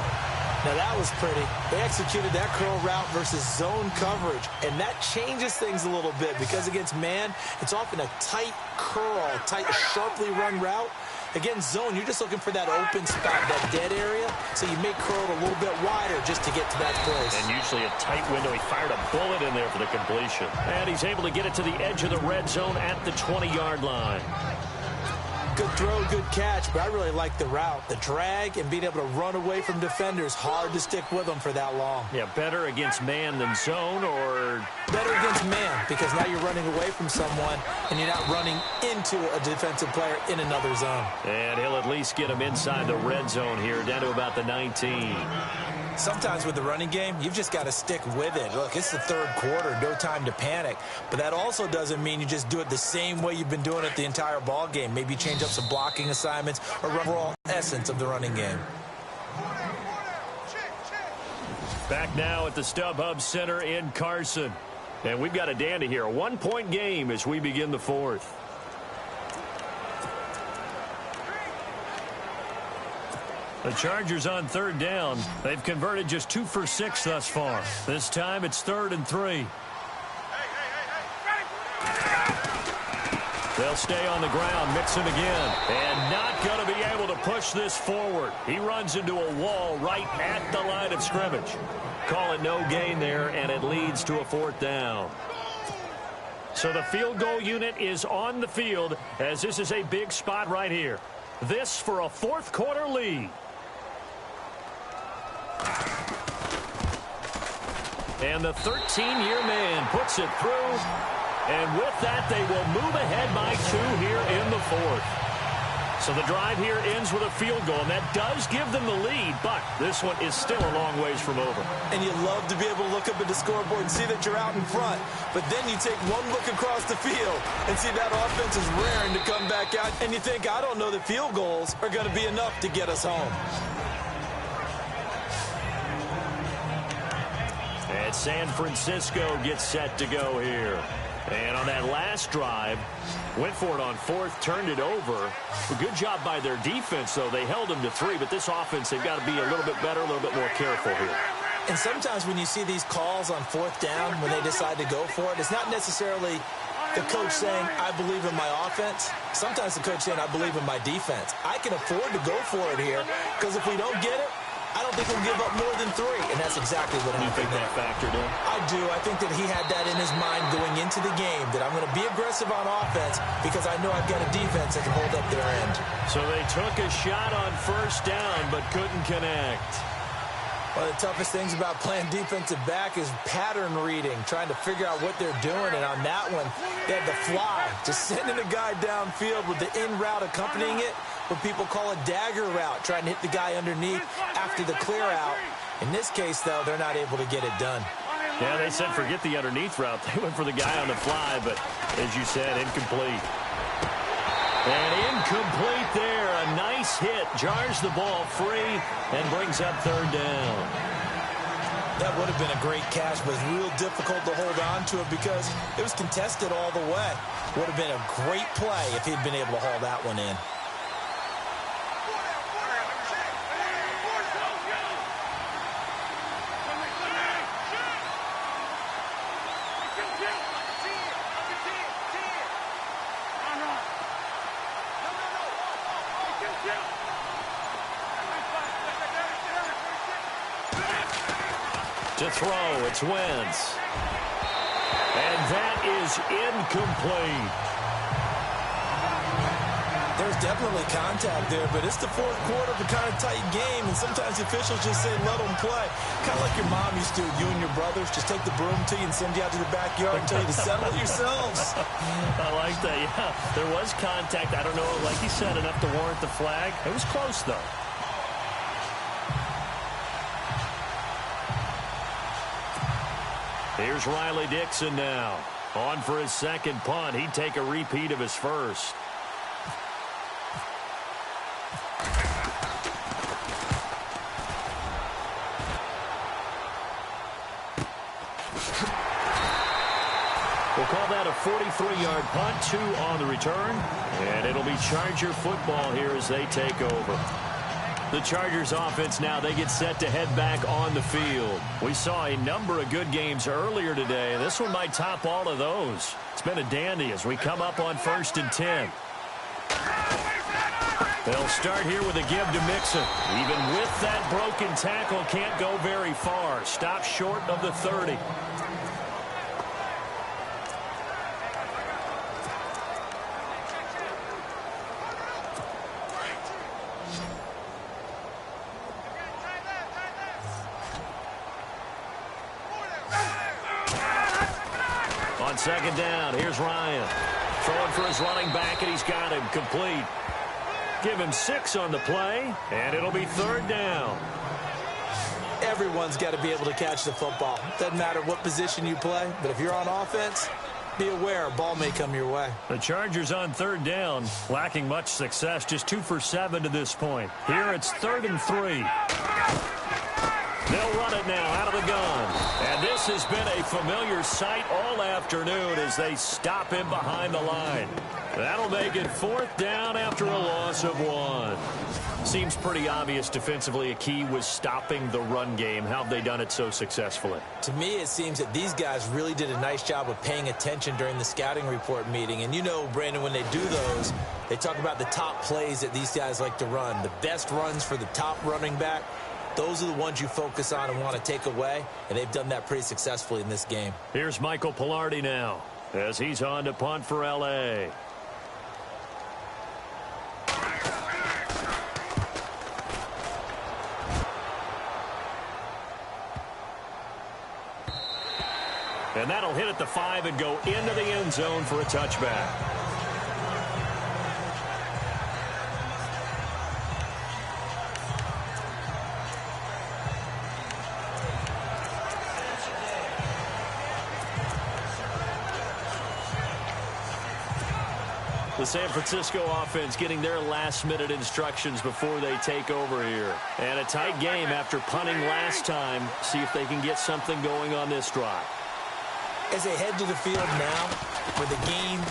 Now, that was pretty. They executed that curl route versus zone coverage, and that changes things a little bit because against man, it's often a tight curl, tight, sharply run route. Against zone, you're just looking for that open spot, that dead area, so you may curl it a little bit wider just to get to that place. And usually a tight window. He fired a bullet in there for the completion. And he's able to get it to the edge of the red zone at the 20-yard line. Good throw, good catch, but I really like the route. The drag and being able to run away from defenders, hard to stick with them for that long. Yeah, better against man than zone, or? Better against man, because now you're running away from someone and you're not running into a defensive player in another zone. And he'll at least get him inside the red zone here, down to about the 19. Sometimes with the running game, you've just got to stick with it. Look, it's the 3rd quarter, no time to panic. But that also doesn't mean you just do it the same way you've been doing it the entire ball game. Maybe change up some blocking assignments or overall essence of the running game. Back now at the StubHub Center in Carson. And we've got a dandy here. A 1-point game as we begin the 4th. The Chargers on third down. They've converted just 2 for 6 thus far. This time it's 3rd and 3. They'll stay on the ground, Mixon again, and not going to be able to push this forward. He runs into a wall right at the line of scrimmage. Call it no gain there, and it leads to a 4th down. So the field goal unit is on the field, as this is a big spot right here. This for a 4th quarter lead. And the 13-year man puts it through. And with that, they will move ahead by 2 here in the 4th. So the drive here ends with a field goal, and that does give them the lead, but this one is still a long ways from over. And you love to be able to look up at the scoreboard and see that you're out in front, but then you take one look across the field and see that offense is raring to come back out, and you think, I don't know that field goals are going to be enough to get us home. And San Francisco gets set to go here. And on that last drive, went for it on 4th, turned it over. A good job by their defense, though. They held them to 3, but this offense, they've got to be a little bit better, a little bit more careful here. And sometimes when you see these calls on 4th down, when they decide to go for it, it's not necessarily the coach saying, I believe in my offense. Sometimes the coach saying, I believe in my defense. I can afford to go for it here, because if we don't get it, I don't think he'll give up more than 3, and that's exactly what happened. You think that factored in? I do. I think that he had that in his mind going into the game, that I'm going to be aggressive on offense because I know I've got a defense that can hold up their end. So they took a shot on 1st down but couldn't connect. One of the toughest things about playing defensive back is pattern reading, trying to figure out what they're doing. And on that one, they had the fly, just sending a guy downfield with the in route accompanying it, what people call a dagger route, trying to hit the guy underneath after the clear out. In this case, though, they're not able to get it done. Yeah, they said forget the underneath route. They went for the guy on the fly, but as you said, incomplete. And incomplete there. A nice hit. Jars the ball free and brings up 3rd down. That would have been a great catch, but it's real difficult to hold on to it because it was contested all the way. Would have been a great play if he'd been able to haul that one in. To throw, it's Wentz. And that is incomplete. There's definitely contact there, but it's the 4th quarter of a kind of tight game, and sometimes the officials just say, let them play. Kind of like your mom used to, you and your brothers, just take the broom to you and send you out to the backyard and tell you to settle it yourselves. I like that, yeah. There was contact. I don't know, like you said, enough to warrant the flag. It was close, though. Here's Riley Dixon now. On for his 2nd punt. He'd take a repeat of his 1st. We'll call that a 43-yard punt, 2 on the return. And it'll be Charger football here as they take over. The Chargers offense now, they get set to head back on the field. We saw a number of good games earlier today. This one might top all of those. It's been a dandy as we come up on 1st and 10. They'll start here with a give to Mixon. Even with that broken tackle, can't go very far. Stop short of the 30. On 2nd down, here's Ryan. Throwing for his running back, and he's got him complete. Give him 6 on the play, and it'll be 3rd down. Everyone's got to be able to catch the football. Doesn't matter what position you play, but if you're on offense, be aware a ball may come your way. The Chargers on 3rd down, lacking much success, just 2 for 7 to this point. Here it's 3rd and 3. They'll run it now out of the gun. And this has been a familiar sight all afternoon as they stop him behind the line. That'll make it 4th down after a loss of 1. Seems pretty obvious defensively a key was stopping the run game. How have they done it so successfully? To me, it seems that these guys really did a nice job of paying attention during the scouting report meeting. And you know, Brandon, when they do those, they talk about the top plays that these guys like to run. The best runs for the top running back, those are the ones you focus on and want to take away. And they've done that pretty successfully in this game. Here's Michael Pilardi now as he's on to punt for L.A. And that'll hit at the 5 and go into the end zone for a touchback. The San Francisco offense getting their last-minute instructions before they take over here. And a tight game after punting last time. See if they can get something going on this drive. As they head to the field now, with the game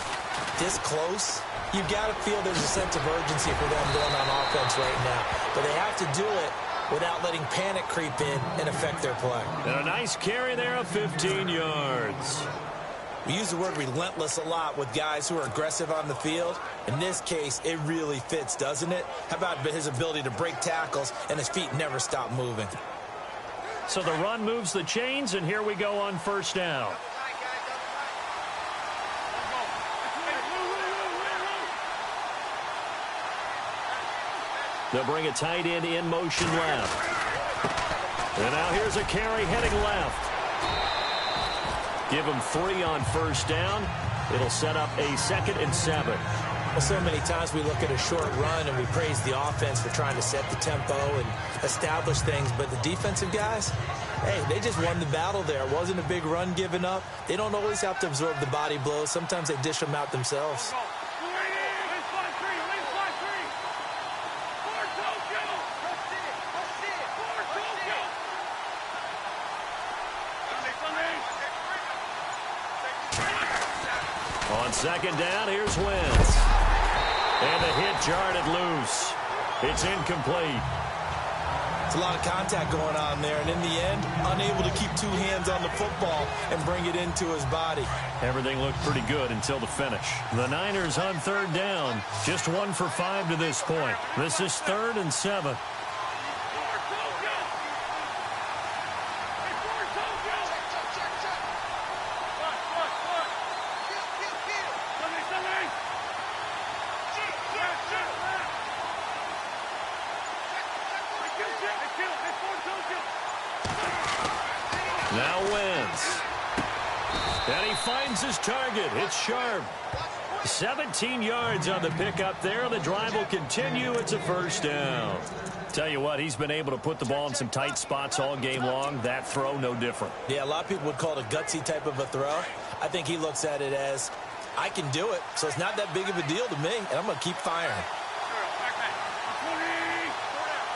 this close, you've got to feel there's a sense of urgency for them going on offense right now. But they have to do it without letting panic creep in and affect their play. And a nice carry there of 15 yards. We use the word relentless a lot with guys who are aggressive on the field. In this case, it really fits, doesn't it? How about his ability to break tackles and his feet never stop moving? So the run moves the chains, and here we go on first down. They'll bring a tight end in motion left. And now here's a carry heading left. Give him 3 on first down. It'll set up a 2nd and 7. Well, so many times we look at a short run and we praise the offense for trying to set the tempo and establish things. But the defensive guys, hey, they just won the battle there. It wasn't a big run given up. They don't always have to absorb the body blows. Sometimes they dish them out themselves. On second down, here's Wentz. And the hit jarred it loose. It's incomplete. It's a lot of contact going on there, and in the end, unable to keep 2 hands on the football and bring it into his body. Everything looked pretty good until the finish. The Niners on third down. Just 1 for 5 to this point. This is 3rd and 7. Now Wentz. And he finds his target. It's sharp. 17 yards on the pickup there. The drive will continue. It's a first down. Tell you what, he's been able to put the ball in some tight spots all game long. That throw, no different. Yeah, a lot of people would call it a gutsy type of a throw. I think he looks at it as, I can do it, so it's not that big of a deal to me, and I'm going to keep firing.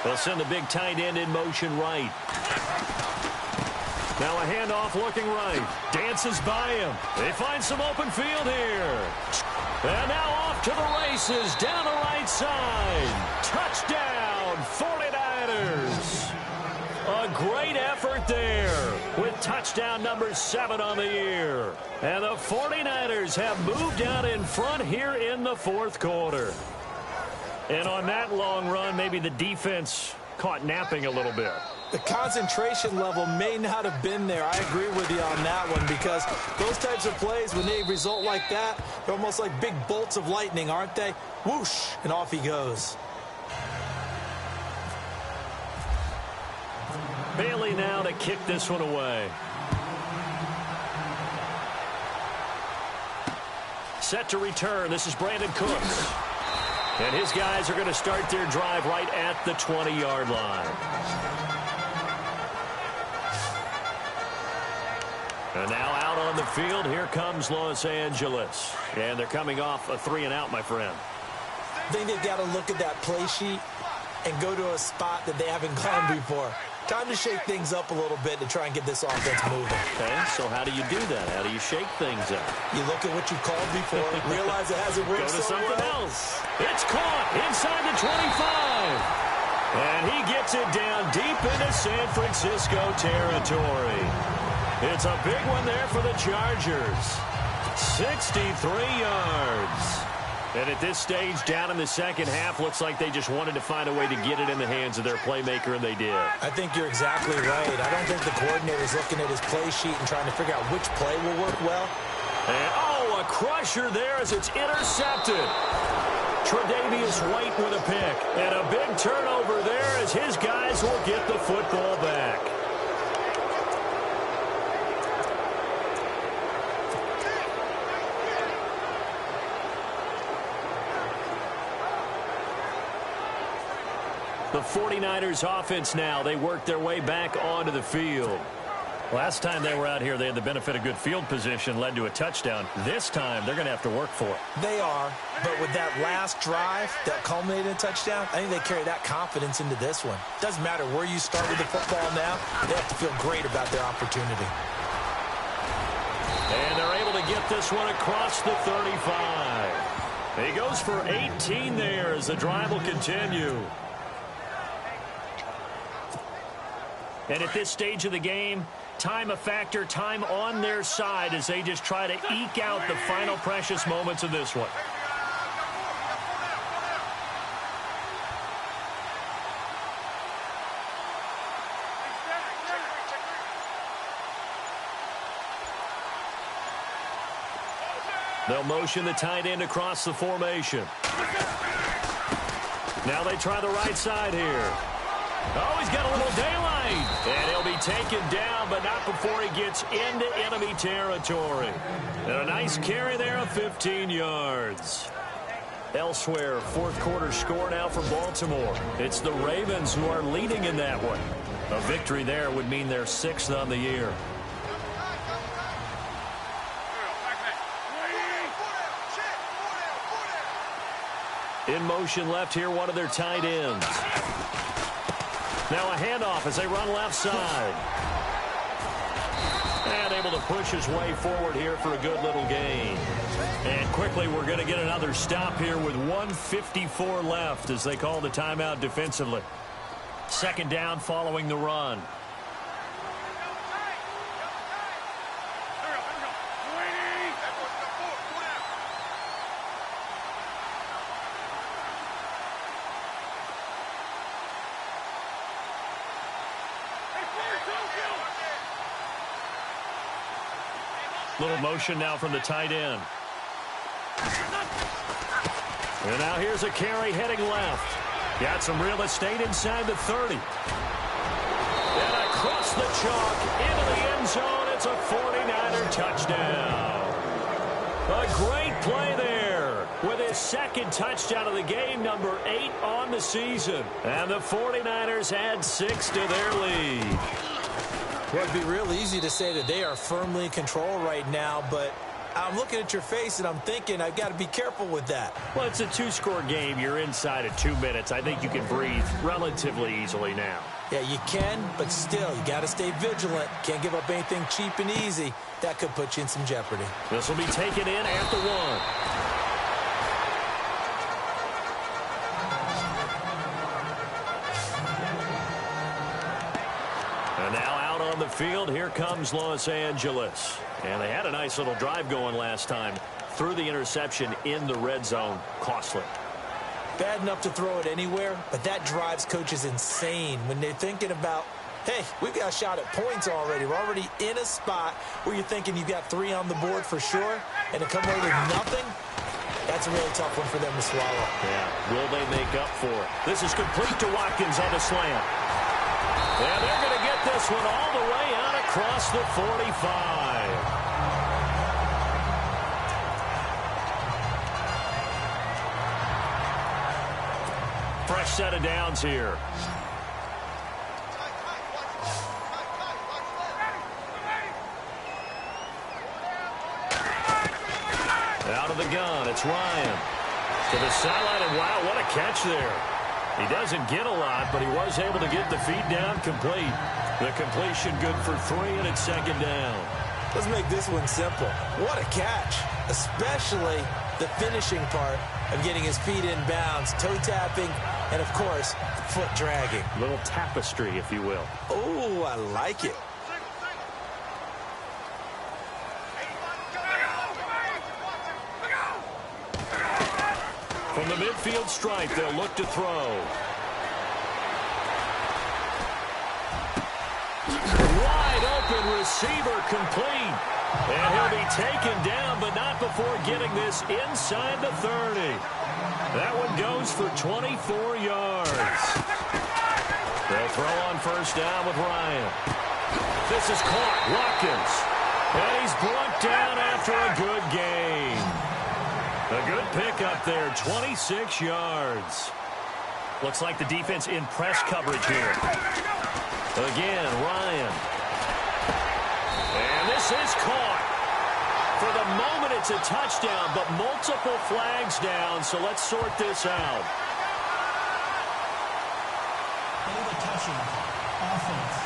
They'll send the big tight end in motion right. Now a handoff looking right. Dances by him. They find some open field here. And now off to the races down the right side. Touchdown, 49ers. A great effort there with touchdown number 7 on the year. And the 49ers have moved out in front here in the 4th quarter. And on that long run, maybe the defense caught napping a little bit. The concentration level may not have been there. I agree with you on that one, because those types of plays, when they result like that, they're almost like big bolts of lightning, aren't they? Whoosh, and off he goes. Bailey now to kick this one away. Set to return. This is Brandon Cooks. And his guys are going to start their drive right at the 20-yard line. And now out on the field, here comes Los Angeles. And they're coming off a 3-and-out, my friend. I think they've got to look at that play sheet and go to a spot that they haven't gone before. Time to shake things up a little bit to try and get this offense moving. Okay, so how do you do that? How do you shake things up? You look at what you called before, realize it hasn't worked so well. Go to something else. It's caught inside the 25. And he gets it down deep into San Francisco territory. It's a big one there for the Chargers. 63 yards. And at this stage, down in the second half, looks like they just wanted to find a way to get it in the hands of their playmaker, and they did. I think you're exactly right. I don't think the coordinator's looking at his play sheet and trying to figure out which play will work well. And, a crusher there as it's intercepted. Tre'Davious White with a pick. And a big turnover there as his guys will get the football back. The 49ers offense now. They work their way back onto the field. Last time they were out here, they had the benefit of good field position, led to a touchdown. This time, they're going to have to work for it. They are, but with that last drive that culminated in a touchdown, I think they carry that confidence into this one. Doesn't matter where you start with the football now, they have to feel great about their opportunity. And they're able to get this one across the 35. He goes for 18 there as the drive will continue. And at this stage of the game, time a factor, time on their side as they just try to eke out the final precious moments of this one. They'll motion the tight end across the formation. Now they try the right side here. Oh, he's got a little daylight. And he'll be taken down, but not before he gets into enemy territory. And a nice carry there of 15 yards. Elsewhere, fourth quarter score now for Baltimore. It's the Ravens who are leading in that one. A victory there would mean they're 6th on the year. In motion left here, one of their tight ends. Now a handoff as they run left side. And able to push his way forward here for a good little gain. And quickly we're going to get another stop here with 1:54 left as they call the timeout defensively. Second down following the run. Little motion now from the tight end. And now here's a carry heading left. Got some real estate inside the 30. And across the chalk into the end zone. It's a 49er touchdown. A great play there with his second touchdown of the game, number 8 on the season. And the 49ers add 6 to their lead. Well, it'd be real easy to say that they are firmly in control right now, but I'm looking at your face and I'm thinking I've got to be careful with that. Well, it's a 2-score game. You're inside of 2 minutes. I think you can breathe relatively easily now. Yeah, you can, but still, you got to stay vigilant. Can't give up anything cheap and easy. That could put you in some jeopardy. This will be taken in at the 1. And now out on the field, here comes Los Angeles. And they had a nice little drive going last time. Threw the interception in the red zone. Costly. Bad enough to throw it anywhere, but that drives coaches insane when they're thinking about, hey, we've got a shot at points already. We're already in a spot where you're thinking you've got 3 on the board for sure, and to come away with nothing, that's a really tough one for them to swallow. Yeah, will they make up for it? This is complete to Watkins on the slant. And they're going to get this one all the way out across the 45. Fresh set of downs here. Out of the gun, it's Ryan. To the sideline, and wow, what a catch there. He doesn't get a lot, but he was able to get the feed down complete. The completion good for 3, and it's second down. Let's make this one simple. What a catch, especially the finishing part of getting his feet in bounds, toe tapping, and, of course, foot dragging. Little tapestry, if you will. Oh, I like it. From the midfield stripe, they'll look to throw. Wide open receiver complete. And he'll be taken down, but not before getting this inside the 30. That one goes for 24 yards. They'll throw on first down with Ryan. This is caught. Watkins. And he's brought down after a good gain. A good pickup there, 26 yards. Looks like the defense in press coverage here. Again, Ryan. And this is caught. For the moment, it's a touchdown, but multiple flags down, so let's sort this out. Illegal touching. Offense.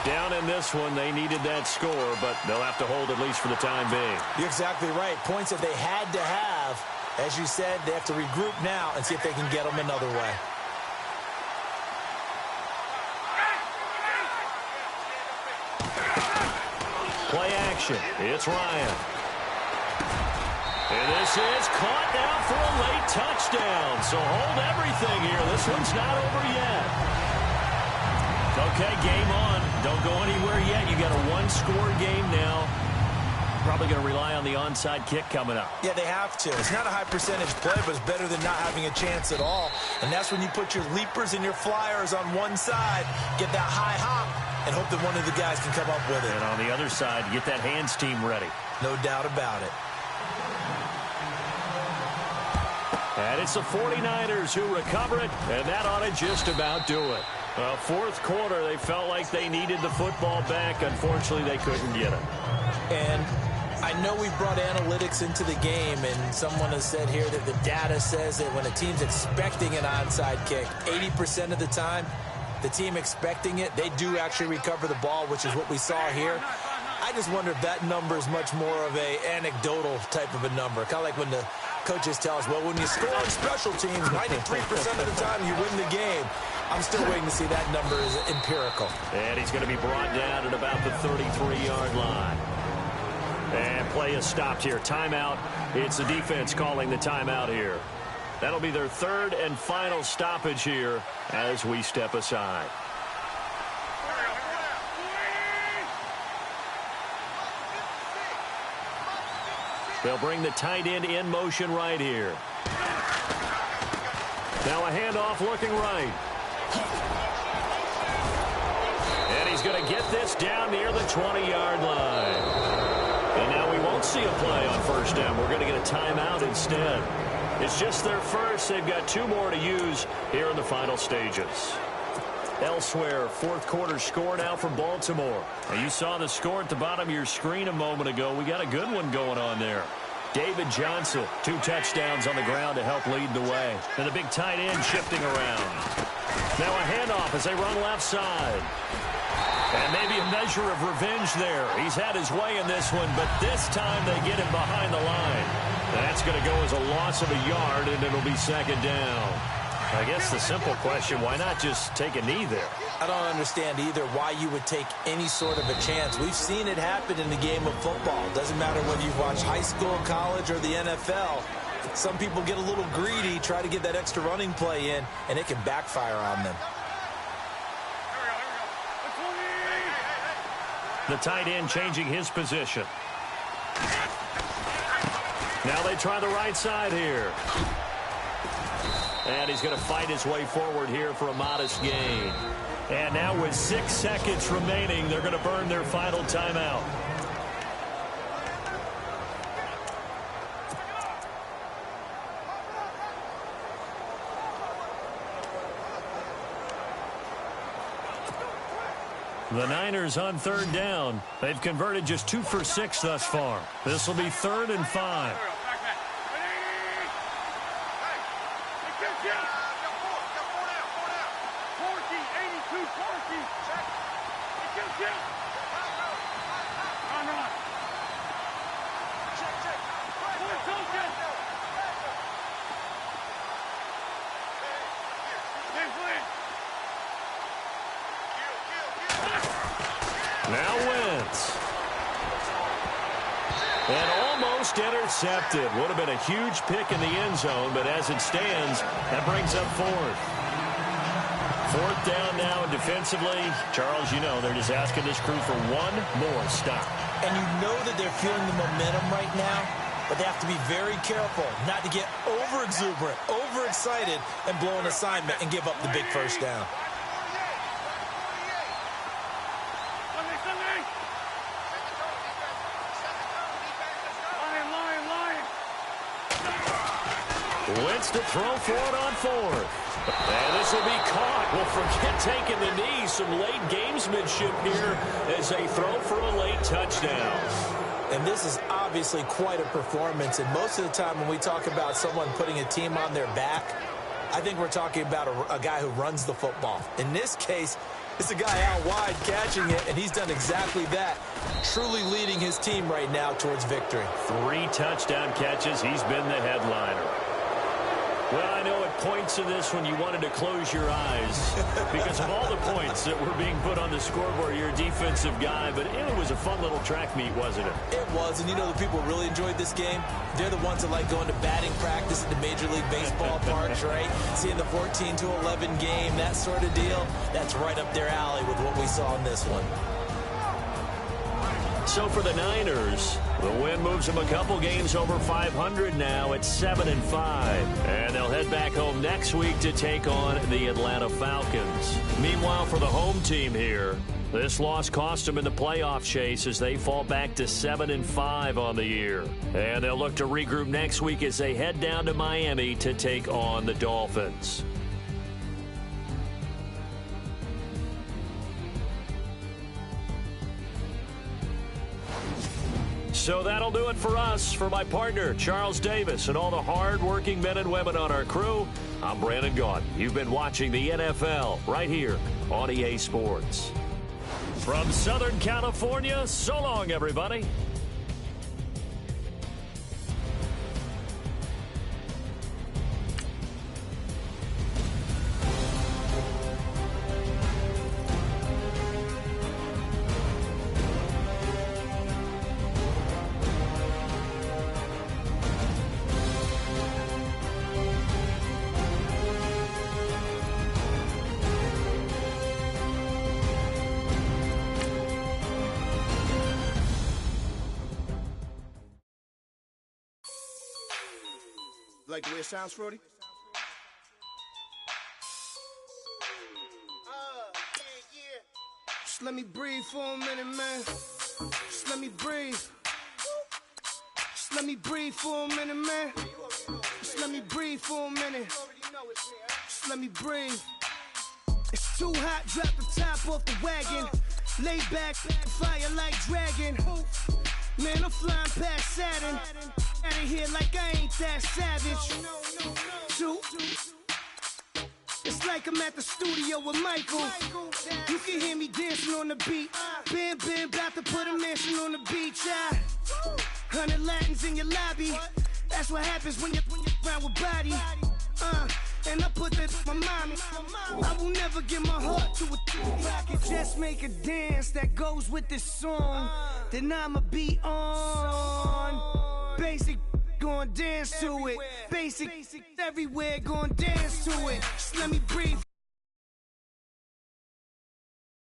Down in this one, they needed that score, but they'll have to hold at least for the time being. You're exactly right. Points that they had to have. As you said, they have to regroup now and see if they can get them another way. Play action. It's Ryan. And this is caught now for a late touchdown. So hold everything here. This one's not over yet. Okay, game on. Don't go anywhere yet. You got a one-score game now. Probably going to rely on the onside kick coming up. Yeah, they have to. It's not a high percentage play, but it's better than not having a chance at all. And that's when you put your leapers and your flyers on one side, get that high hop, and hope that one of the guys can come up with it. And on the other side, get that hands team ready. No doubt about it. And it's the 49ers who recover it, and that ought to just about do it. Fourth quarter, they felt like they needed the football back. Unfortunately, they couldn't get it. And I know we brought analytics into the game, and someone has said here that the data says that when a team's expecting an onside kick, 80% of the time, the team expecting it, they do actually recover the ball, which is what we saw here. I just wonder if that number is much more of a anecdotal type of a number. Kind of like when the coaches tell us, well, when you score on special teams, 93% of the time you win the game. I'm still waiting to see that number is empirical. And he's going to be brought down at about the 33-yard line. And play is stopped here. Timeout. It's the defense calling the timeout here. That'll be their third and final stoppage here as we step aside. They'll bring the tight end in motion right here. Now a handoff looking right. And he's going to get this down near the 20-yard line. And now we won't see a play on first down. We're going to get a timeout instead. It's just their first. They've got two more to use here in the final stages. Elsewhere, fourth quarter score now for Baltimore. Now you saw the score at the bottom of your screen a moment ago. We got a good one going on there. David Johnson, 2 touchdowns on the ground to help lead the way. And the big tight end shifting around. Now a handoff as they run left side. And maybe a measure of revenge there. He's had his way in this one, but this time they get him behind the line. That's going to go as a loss of a yard, and it'll be second down. I guess the simple question, why not just take a knee there? I don't understand either why you would take any sort of a chance. We've seen it happen in the game of football. It doesn't matter whether you've watched high school, college, or the NFL. Some people get a little greedy, try to get that extra running play in, and it can backfire on them. The tight end changing his position. Now they try the right side here. And he's going to fight his way forward here for a modest gain. And now with 6 seconds remaining, they're going to burn their final timeout. The Niners on third down. They've converted just 2 for 6 thus far. This will be 3rd and 5. intercepted. Would have been a huge pick in the end zone, but as it stands, that brings up fourth. Fourth down now, and defensively, Charles, you know, they're just asking this crew for one more stop. And you know that they're feeling the momentum right now, but they have to be very careful not to get over-exuberant, overexcited, and blow an assignment and give up the big first down. Wentz to throw for it on fourth. And this will be caught. Well, forget taking the knee. Some late gamesmanship here as they throw for a late touchdown. And this is obviously quite a performance. And most of the time when we talk about someone putting a team on their back, I think we're talking about a guy who runs the football. In this case, it's a guy out wide catching it, and he's done exactly that, truly leading his team right now towards victory. 3 touchdown catches. He's been the headliner. Well, I know at points in this when you wanted to close your eyes because of all the points that were being put on the scoreboard. You're a defensive guy, but it was a fun little track meet, wasn't it? It was, and you know the people who really enjoyed this game? They're the ones that like going to batting practice at the Major League Baseball parks, right? Seeing the 14-11 game, that sort of deal. That's right up their alley with what we saw in this one. So for the Niners, the win moves them a couple games over 500 now at 7-5. And they'll head back home next week to take on the Atlanta Falcons. Meanwhile, for the home team here, this loss cost them in the playoff chase as they fall back to 7-5 on the year. And they'll look to regroup next week as they head down to Miami to take on the Dolphins. So that'll do it for us. For my partner, Charles Davis, and all the hard-working men and women on our crew, I'm Brandon Gaudin. You've been watching the NFL right here on EA Sports. From Southern California, so long, everybody. Like the way it sounds, Frody? Just let me breathe for a minute, man. Just let me breathe. Just let me breathe for a minute, man. Just let me breathe for a minute. Just let me breathe. It's too hot, drop the top off the wagon. Lay back, fire like dragon. Man, I'm flying past Saturn. Out of here like I ain't that savage. Two. It's like I'm at the studio with Michael. You can hear me dancing on the beat. Bam, about to put a mansion on the beach. 100 Latins in your lobby. That's what happens when you're around with body. And I put that in my mommy. I will never give my heart to a if I could just make a dance that goes with this song, then I'ma be on. Basic, gon' dance to it. Basic, everywhere, gon' dance to it.